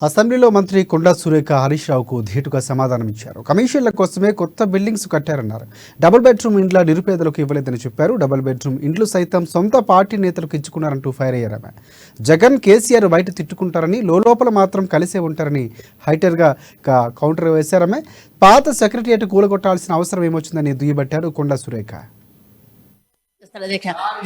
అసెంబ్లీలో మంత్రి కొండా సురేఖ హరీష్ రావుకు ధీటుగా సమాధానమిచ్చారు. కమిషన్ల కోసమే కొత్త బిల్డింగ్స్ కట్టారన్నారు. డబుల్ బెడ్రూమ్ ఇండ్ల నిరుపేదలకు ఇవ్వలేదని చెప్పారు. డబుల్ బెడ్రూమ్ ఇండ్లు సైతం సొంత పార్టీ నేతలకు ఇచ్చుకున్నారంటూ ఫైర్ అయ్యారు. జగన్ కేసీఆర్ బయట తిట్టుకుంటారని, లోపల మాత్రం కలిసే ఉంటారని హైటర్గా కౌంటర్ వేశారమే. పాత సెక్రటరియట్ కూలగొట్టాల్సిన అవసరం ఏమొచ్చిందని దుయ్యబట్టారు కొండా సురేఖ.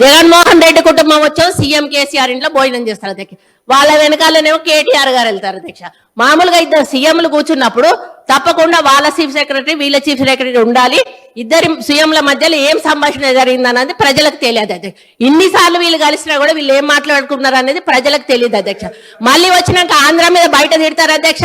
జగన్మోహన్ రెడ్డి కుటుంబం వచ్చాం సీఎం కేసీఆర్ ఇంట్లో భోజనం చేస్తారు అధ్యక్ష. వాళ్ళ వెనకాలనేమో కేటీఆర్ గారు వెళ్తారు అధ్యక్ష. మామూలుగా ఇద్దరు సీఎంలు కూర్చున్నప్పుడు తప్పకుండా వాళ్ళ చీఫ్ సెక్రటరీ వీళ్ళ చీఫ్ సెక్రటరీ ఉండాలి. ఇద్దరి సీఎంల మధ్యలో ఏం సంభాషణ జరిగిందన్నది ప్రజలకు తెలియదు అధ్యక్ష. ఇన్నిసార్లు వీళ్ళు కలిసినా కూడా వీళ్ళు ఏం మాట్లాడుకున్నారు అనేది ప్రజలకు తెలియదు అధ్యక్ష. మళ్ళీ వచ్చినాక ఆంధ్ర మీద బయట తిడతారు అధ్యక్ష,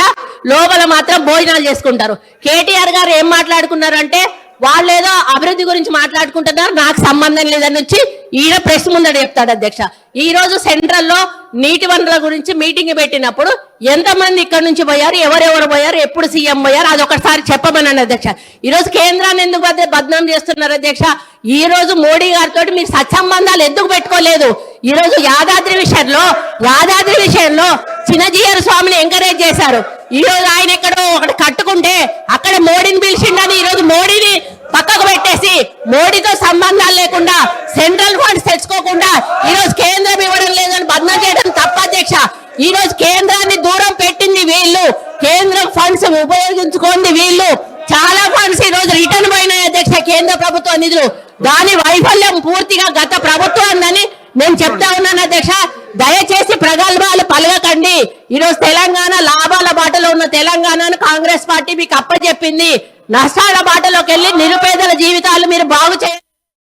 లోపల మాత్రం భోజనాలు చేసుకుంటారు. కేటీఆర్ గారు ఏం మాట్లాడుకున్నారు అంటే వాళ్ళు ఏదో అభివృద్ధి గురించి మాట్లాడుకుంటున్నారు, నాకు సంబంధం లేదని వచ్చి ఈయన ప్రెస్ ముందర చెప్తాడు అధ్యక్ష. ఈ రోజు సెంట్రల్ లో నీటి వనరుల గురించి మీటింగ్ పెట్టినప్పుడు ఎంతమంది ఇక్కడ నుంచి పోయారు, ఎవరెవరు పోయారు, ఎప్పుడు సీఎం పోయారు, అది ఒకసారి చెప్పమన్నాను అధ్యక్ష. ఈ రోజు కేంద్రాన్ని ఎందుకు బద్నాం చేస్తున్నారు అధ్యక్ష? ఈ రోజు మోడీ గారితో మీరు సత్సంబంధాలు ఎందుకు పెట్టుకోలేదు? ఈ రోజు యాదాద్రి విషయంలో చిన్నజీఆర్ స్వామిని ఎంకరేజ్ చేశారు. ఈ రోజు ఆయన ఎక్కడో ఒకటి కట్టుకుంటే అక్కడ మోడీని పిలిచిండని ఈ రోజు మోడీని పక్కకు పెట్టేసి మోడీతో సంబంధాలు లేకుండా సెంట్రల్ ఫండ్స్ తెచ్చుకోకుండా ఈ రోజు కేంద్రం ఇవ్వడం లేదని బద్నాం చేయడం తప్ప అధ్యక్ష. ఈ రోజు కేంద్రాన్ని దూరం పెట్టింది వీళ్ళు, కేంద్రం ఫండ్స్ ఉపయోగించుకోండి వీళ్ళు. చాలా ఫండ్స్ ఈ రోజు రిటర్న్ పోయినాయి అధ్యక్ష, కేంద్ర ప్రభుత్వ నిధులు. దాని వైఫల్యం పూర్తిగా గత ప్రభుత్వాన్ని నేను చెప్తా ఉన్నాను అధ్యక్ష. దయచేసి ప్రగల్భాలు పలగకండి. ఈ రోజు తెలంగాణ లాభాల బాటలో ఉన్న తెలంగాణను కాంగ్రెస్ పార్టీ మీకు అప్పచెప్పింది. నష్టాల బాటలోకి వెళ్ళి నిరుపేదల జీవితాలు మీరు బాగు చేయండి.